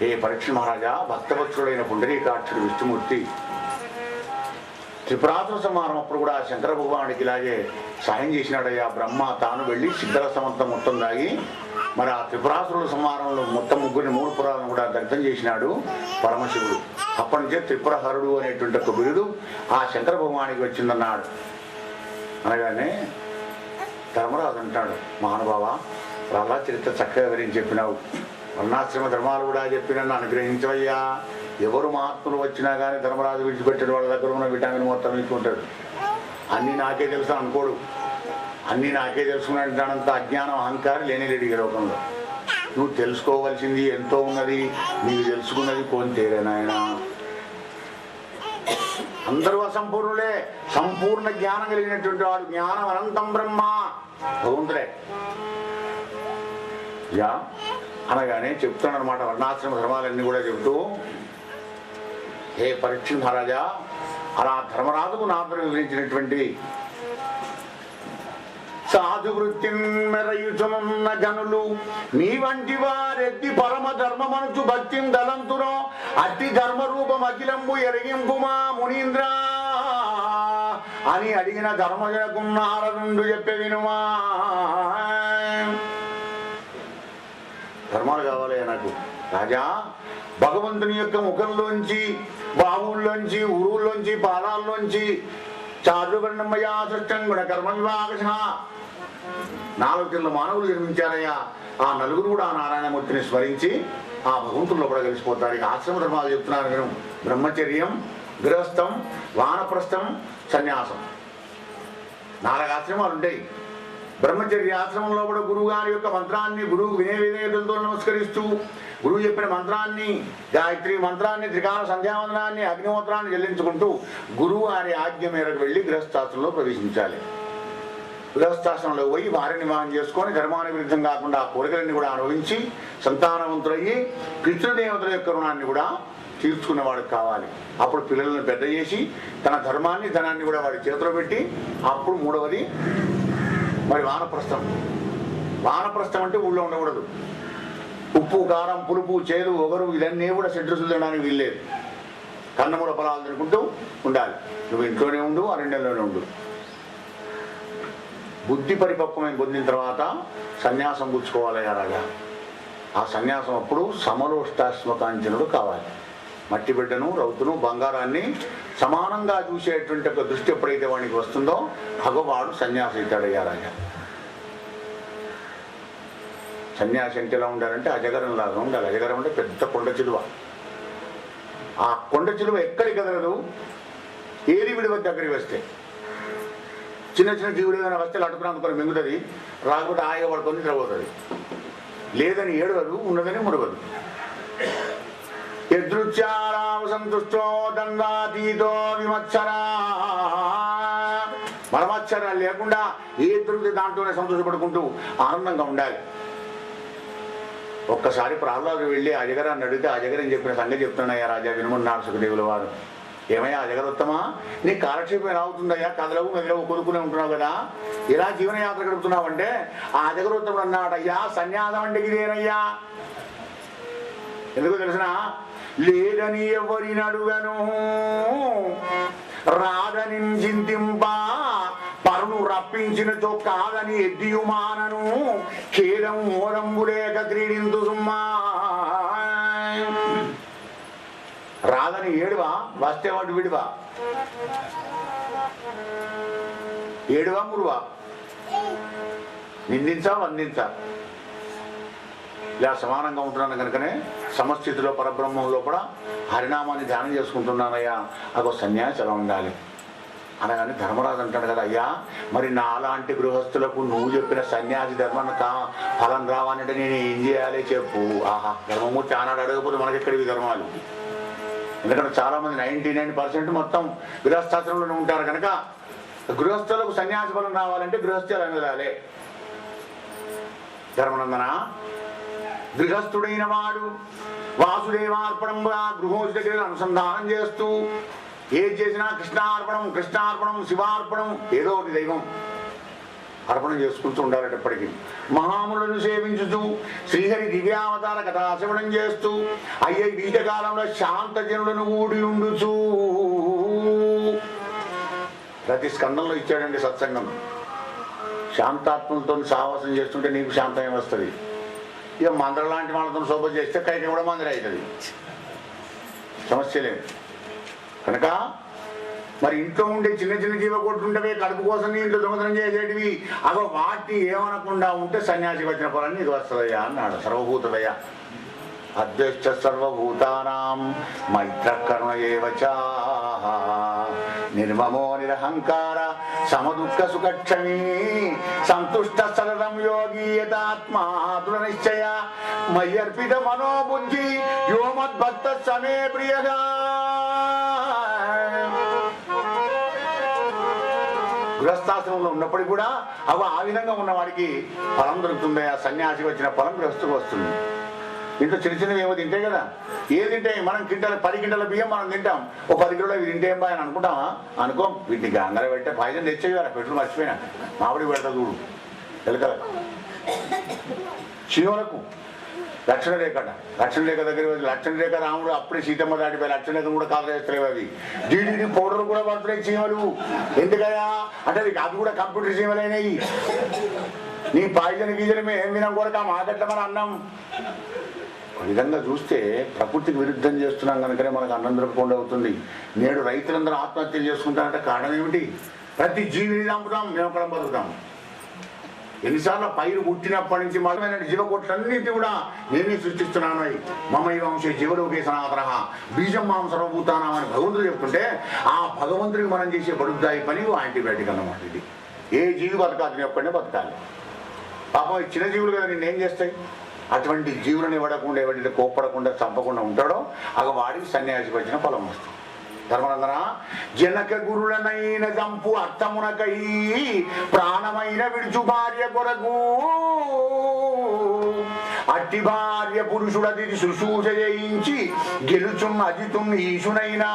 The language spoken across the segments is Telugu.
ఏ పరీక్ష మహారాజా, భక్తవత్సరుడైన పుండరీకాక్షుడు విష్ణుమూర్తి త్రిపురాసుర సంహారం అప్పుడు కూడా శంకర భగవానుడికి ఇలాగే సాయం చేసినాడయ్యా. బ్రహ్మ తాను వెళ్ళి సిద్ధరసమంతా మొత్తం దాగి మరి ఆ త్రిపురాసురుల సంహారంలో మొత్తం ముగ్గురిని 3 పురాలను కూడా దగ్ధం చేసినాడు పరమశివుడు. అప్పటి నుంచే త్రిపురహరుడు అనేటువంటి ఒక బిరుదు ఆ శంకర భగవానికి వచ్చిందన్నాడు. అనగానే ధర్మరాజు అంటాడు, మహానుభావ ప్రహ్లాద చరిత్ర చక్కగా వివరించి చెప్పినావు, వర్ణాశ్రమ ధర్మాలు కూడా చెప్పి నన్ను అనుగ్రహించవయ్యా. ఎవరు మహాత్ములు వచ్చినా కానీ ధర్మరాజు విడిచిపెట్టిన వాళ్ళ దగ్గర ఉన్న విటామిన్ మొత్తం తీసుకుంటాడు. అన్నీ నాకే తెలుసు అనుకోడు, అన్నీ నాకే తెలుసుకున్నట్టు అజ్ఞానం అహంకారం లేనిలేడు ఈ లోకంలో. నువ్వు తెలుసుకోవలసింది ఎంతో ఉన్నది, నీకు తెలుసుకున్నది కొంతేరే నాయన. అందరూ అసంపూర్ణులే, సంపూర్ణ జ్ఞానం కలిగినటువంటి వాడు జ్ఞానం అనంతం బ్రహ్మ భగవంతుడే. యా అనగానే చెప్తున్నాడనమాట వర్ణాశ్రమ ధర్మాలన్నీ కూడా చెబుతూ, హే పరీక్ష మహారాజా, అలా ధర్మరాజుకు నాతో వివరించినటువంటి సాధు వృత్తిమెరయుచునున్న జనులు మీ వంటి వారెత్తి పరమ ధర్మమనుచు భక్తిం దలంతునో అట్టి ధర్మరూపం అఖిలంబు ఎరిగింపుమా మునీంద్ర అని అడిగిన ధర్మజనకు నారదుండు చెప్పే వినుమా. ధర్మాలు కావాలి నాకు రాజా. భగవంతుని యొక్క ముఖంలోంచి, బావుల్లోంచి, ఉరువుల్లోంచి, పాదాల్లోంచి చారువర్ణమయా సృష్టం గుణ కర్మ విభాగశ 4 కిలో మానవులు జన్మించారయ్యా. ఆ నలుగురు కూడా ఆ నారాయణమూర్తిని స్మరించి ఆ భగవంతుల్లో కూడా కలిసిపోతారు. ఇక ఆశ్రమ ధర్మాలు చెప్తున్నారు నేను. బ్రహ్మచర్యం, గృహస్థం, వానప్రస్థం, సన్యాసం 4 ఆశ్రమాలు ఉంటాయి. బ్రహ్మచర్య ఆశ్రమంలో కూడా గురువు గారి యొక్క మంత్రాన్ని గురువుకు వినయవిధేయతలతో నమస్కరిస్తూ గురువు చెప్పిన మంత్రాన్ని, గాయత్రి మంత్రాన్ని, త్రికాల సంధ్యావందనాన్ని, అగ్నిహోత్రాన్ని చెల్లించుకుంటూ గురువు గారి ఆజ్ఞ మేరకు వెళ్ళి గృహస్థాశ్రమంలో ప్రవేశించాలి. గృహస్థాశ్రమంలో పోయి వారిని వివాహం చేసుకొని ధర్మానికి విరుద్ధం కాకుండా ఆ కోరికలన్నీ కూడా అనుభవించి సంతానవంతులయ్యి పితృదేవతల యొక్క రుణాన్ని కూడా తీర్చుకున్నవాడికి కావాలి. అప్పుడు పిల్లలను పెద్ద చేసి తన ధర్మాన్ని, ధనాన్ని కూడా వాడి చేతిలో పెట్టి అప్పుడు 3వది మరి వానప్రస్థం. వానప్రస్థం అంటే ఊళ్ళో ఉండకూడదు. ఉప్పు, కారం, పులుపు, చేదు, ఒగరు ఇవన్నీ కూడా షడ్రుచులు తినడానికి వీల్లేదు. కన్నమూడ ఫలాలు తినుకుంటూ ఉండాలి. నువ్వు ఇంట్లోనే ఉండు, అరణ్యంలోనే ఉండు. బుద్ధి పరిపక్వమైన పొందిన తర్వాత సన్యాసం పుచ్చుకోవాలయ్యా రాజా. ఆ సన్యాసం అప్పుడు సమలోష్టాశ్మకాంచనుడు కావాలి. మట్టి బిడ్డను, రౌతును, బంగారాన్ని సమానంగా చూసేటువంటి ఒక దృష్టి ఎప్పుడైతే వాడికి వస్తుందో భగవాడు సన్యాసి అవుతాడయ్యా రాజా. సన్యాసి అంటే ఎలా ఉండాలంటే అజగరంలాగా ఉండాలి. అజగరం అంటే పెద్ద కొండ చిలువ. ఆ కొండ చిలువ ఎక్కడికి కదలదు, ఏది విడివ దగ్గరికి వస్తే. చిన్న చిన్న జీవుడు ఏదైనా వస్తే అటుకుని మింగుతుంది, రాకపోతే ఆయిగా పడుకొని నిద్రపోతుంది. లేదని ఏడవదు, ఉన్నదని ముడవదు. యదృచ్ఛారామ సంతుష్టో దండాతీతో విమత్సరా. మలమత్సరాలు లేకుండా ఏ దొరికితే దాంట్లోనే సంతోషపడుకుంటూ ఆనందంగా ఉండాలి. ఒక్కసారి ప్రహ్లాదుడు వెళ్ళి అజగరాన్ని అడిగితే అజగరని చెప్పిన సంగతి చెప్తున్నాయ్యా రాజా వినుమన్నాడు సుఖదేవుల వారు. ఏమయ్యా అజగరోత్తమా, నీ కాలక్షేపం ఎలా అవుతుందయ్యా, కథలవు మెదలవు కొనుక్కునే ఉంటున్నావు కదా, ఇలా జీవనయాత్ర గడుపుతున్నావు అంటే ఆ అజగరోత్తముడు అన్నాడయ్యా సన్యాసం అంటే ఇదేనయ్యా. ఎందుకు తెలిసిన, లేదని ఎవరిని అడుగను రాదని చింతింప పరును రప్పించినతో కాదని ఎద్దియుమానను ఖేదం మోదంబు లేక క్రీడింతు సుమ్మా. రాదని ఏడువా, వస్తే వాడు విడివా, ఏడువా మురువా, నిందించా వందించా, ఇలా సమానంగా ఉంటున్నాను కనుకనే సమస్థితిలో పరబ్రహ్మంలో కూడా హరినామాన్ని ధ్యానం చేసుకుంటున్నానయ్యా. అగో సన్యాసి ఎలా ఉండాలి అనగానే ధర్మరాజు అంటాడు కదా, అయ్యా మరి నా అలాంటి గృహస్థులకు నువ్వు చెప్పిన సన్యాసి ధర్మాన్ని ఫలం రావాలంటే నేను ఏం చేయాలి చెప్పు. ఆహా, ధర్మమూర్తి ఆనాడు అడగకపోతే మనకెక్కడివి ధర్మాలు. ఎందుకంటే చాలామంది 99% మొత్తం గృహస్థాశ్రమంలోనే ఉంటారు కనుక గృహస్థులకు సన్యాసి ఫలం రావాలంటే గృహస్థులు వెళ్ళాలి. ధర్మనందన, గృహస్థుడైన వాడు వాసుదేవార్పణంగా గృహోచి దగ్గర అనుసంధానం చేస్తూ ఏది చేసినా కృష్ణార్పణం, కృష్ణార్పణం, శివార్పణం, ఏదో ఒకటి దైవం అర్పణం చేసుకుంటూ ఉండాలటప్పటికీ మహాములను సేవించుతూ శ్రీహరి దివ్యావతార కథాశ్రవణం చేస్తూ అయ్యే బీజకాలంలో శాంత జనులను ఊడి ఉండుచూ ప్రతి స్కందంలో ఇచ్చాడండి సత్సంగం. శాంతాత్మలతో సాహసం చేస్తుంటే నీకు శాంతమే వస్తుంది. ఇక మందర లాంటి వాళ్ళతో శోభ చేస్తే కైకి కూడా మందర అవుతుంది, సమస్య లేదు. కనుక మరి ఇంట్లో ఉండే చిన్న చిన్న జీవకోట్లుంటవే కడుపు కోసం నీ ఇంట్లో దొంగతనం చేసేటివి అగో వాటిని ఏమనకుండా ఉంటే సన్యాసికి వచ్చిన పొలాన్ని ఇది వస్తుందయ్యా అన్నాడు. సర్వభూతదయ్యా అధ్యక్ష సర్వభూతానాం మైత్ర కరుణ ఏవచ నిర్మమో నిరహంకార సమదుఃఖ సుఖక్షమీ సంతుష్ట సతతం యోగి యతాత్మా దృఢ నిశ్చయ మయ్యర్పిత మనోబుద్ధి యో మద్భక్త సమే ప్రియగా. గృహస్థాశ్రమంలో ఉన్నప్పటికీ కూడా అవి ఆ విధంగా ఉన్నవాడికి ఫలం దొరుకుతుంది. ఆ సన్యాసికి వచ్చిన ఫలం గృహస్థుకు వస్తుంది. ఇంట్లో చిన్న చిన్నవి ఏమో తింటే కదా, ఏది తింటే మనం 10 కింటాల బియ్యం మనం తింటాం, ఓ 10 కిలోలు ఇవి తింటే ఏం బాగా అనుకుంటామా? అనుకోం. వీటికి అంగర పెట్టే పాయసం తెచ్చేవి కదా, పెట్టుడు మర్చిపోయినా మామిడి పెడతా చూడు ఎలుకలకు శివులకు. లక్షణ రేఖ దగ్గర లక్షణ రేఖ రాముడు అప్పుడే సీతమ్మ దాటిపోయి లక్షణ రేఖ కూడా కాలు వేస్తలేవు. అవి డీడీ పౌడర్ కూడా పడుతున్నాయి చీమలు. ఎందుకయ్యా అంటే అది కూడా కంప్యూటర్ చీమలైనవి. నీ పాయిజన్ గీజనమే ఏం తినం కూడా మాకట్ల మన అన్నం. ఒక విధంగా చూస్తే ప్రకృతికి విరుద్ధం చేస్తున్నాం కనుకనే మనకు అన్నం దొరకకుండా అవుతుంది. నేడు రైతులందరూ ఆత్మహత్యలు చేసుకుంటారంటే కారణం ఏమిటి? ప్రతి జీవిని చంపుతాం, మేము కూడా బతుకుతాం. ఎన్నిసార్లు పైరు పుట్టినప్పటి నుంచి మతమైన జీవకోట్లన్నింటి కూడా నేనే సృష్టిస్తున్నాను. మమై వంశే జీవలోకే సనాతన బీజం మాం సర్వభూతానం అని భగవంతుడు చెప్తుంటే ఆ భగవంతుడికి మనం చేసే బడుద్దాయి పని యాంటీబయాటిక్ అన్నమాట. ఇది ఏ జీవి బతకాలి, నేను ఒక్కడే బతకాలి. పాపం ఈ చిన్న జీవులు కదా నిన్నేం చేస్తాయి? అటువంటి జీవులను ఇవ్వడకుండా ఎవరి కోప్పడకుండా చంపకుండా ఉంటాడో అగ వాడికి సన్యాసికి వచ్చిన ఫలం వస్తుంది. ధర్మనందన జనక గురులనైన చంపు అర్థమునకై ప్రాణమైన విడుచు భార్య కొరకు అట్టి భార్య పురుషుడది శుశ్రూష చేయించి గెలుచున్న అజితుం ఈశునైనా.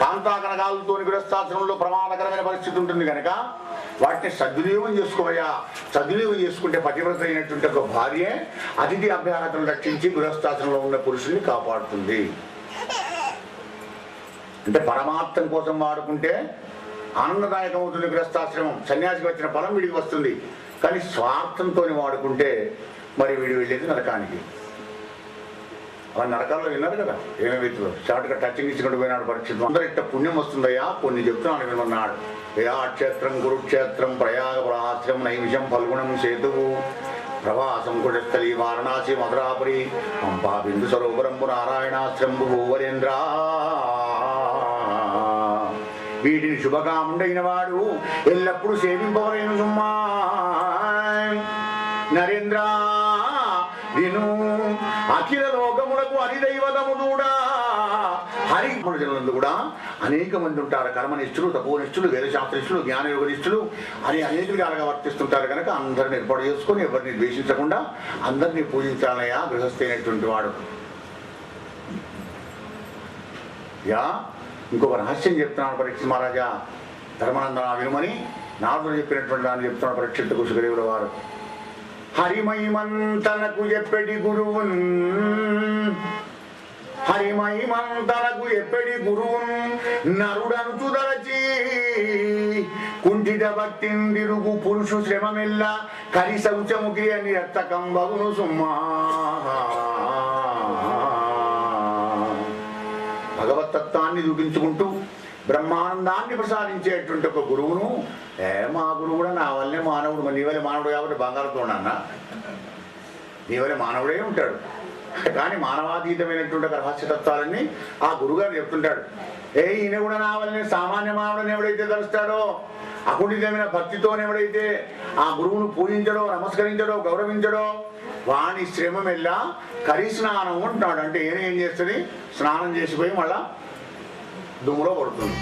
కాంతాకనకాలతో గృహస్థాశ్రమంలో ప్రమాదకరమైన పరిస్థితి ఉంటుంది కనుక వాటిని సద్వినియోగం చేసుకోవయ్యా. సద్వినియోగం చేసుకుంటే పతివ్రత అయినటువంటి ఒక భార్య అతిథి అభ్యాగతను రక్షించి గృహస్థాశ్రమంలో ఉన్న పురుషుల్ని కాపాడుతుంది. అంటే పరమార్థం కోసం వాడుకుంటే ఆనందదాయకం అవుతుంది గృహస్థాశ్రమం. సన్యాసికి వచ్చిన ఫలం వీడికి వస్తుంది. కానీ స్వార్థంతో వాడుకుంటే మరి వీడు వెళ్ళేది నరకానికి. అవన్నీ నరకాల్లో విన్నారు కదా ఏమేమిలో షార్ట్గా టచింగ్ ఇచ్చుకుంటూ పోయినాడు పరీక్షిత్. అందరూ ఇట్ట పుణ్యం వస్తుందయ్యా, కొన్ని చెప్తున్నాను వినున్నాడు. క్షేత్రం కురుక్షేత్రం ప్రయాగపురాశ్రం నైమిషం ఫల్గుణం సేతువు ప్రవాసం కుటస్థలి వారణాసి మధురాపురి పంపా బిందు సరోవరంబు నారాయణాశ్రంబు భూవరేంద్ర. వీటిని శుభకాముడైన వాడు ఎల్లప్పుడూ సేవింపవలేను సుమ్మా. నరేంద్ర విను అఖిల లోకములకు అధిదైవతము కూడా. హరి జనులందు కూడా అనేక మంది ఉంటారు. కర్మనిష్ఠులు, తపోనిష్ఠులు, వేదశాస్త్రనిష్ఠులు, జ్ఞానయోగనిష్ఠులు అని అనేక విధాలుగా వర్తిస్తుంటారు. కనుక అందరిని ఏర్పాటు చేసుకొని ఎవరిని ద్వేషించకుండా అందరినీ పూజించాలయా గృహస్థి అయినటువంటి వాడు. యా ఇంకొక రహస్యం చెప్తున్నాను పరీక్ష మహారాజా. ధర్మనందన వినుమని నారదుడు చెప్పినటువంటి దాన్ని చెప్తున్నాడు పరీక్షిత్తు సుగ్రీవుల వారు. హరిమహిమంతనకు ఎప్పటి గురువున్ హరిమహిమంతనకు ఎప్పటి గురువున్ నరుడను దరచి కుంఠిత భక్తిందిరుగు పురుషు శ్రమమెల్ల కరి శౌచముఖి అని రక్తకంబగును సుమ్మా. భగవతత్వాన్ని చూపించుకుంటూ బ్రహ్మానందాన్ని ప్రసాదించేటువంటి ఒక గురువును మా గురువు కూడా నా వల్లే మానవుడు, నీ వల్లే మానవుడు కాబట్టి బంగారంతో అన్న నీ వల్లే మానవుడే ఉంటాడు. కానీ మానవాతీతమైనటువంటి రహస్యతత్వాలన్నీ ఆ గురుగారు చెప్తుంటాడు. ఈయన కూడా నా వల్లనే సామాన్య మానవుడిని ఎవడైతే తలుస్తాడో అకుంఠితమైన భక్తితోనెవడైతే ఆ గురువును పూజించడో, నమస్కరించడో, గౌరవించడో వాణి శ్రమమెల్లా కరి స్నానం అంటున్నాడు. అంటే ఏం చేస్తుంది? స్నానం చేసిపోయి మళ్ళా దుమ్ములో పడుతుంది.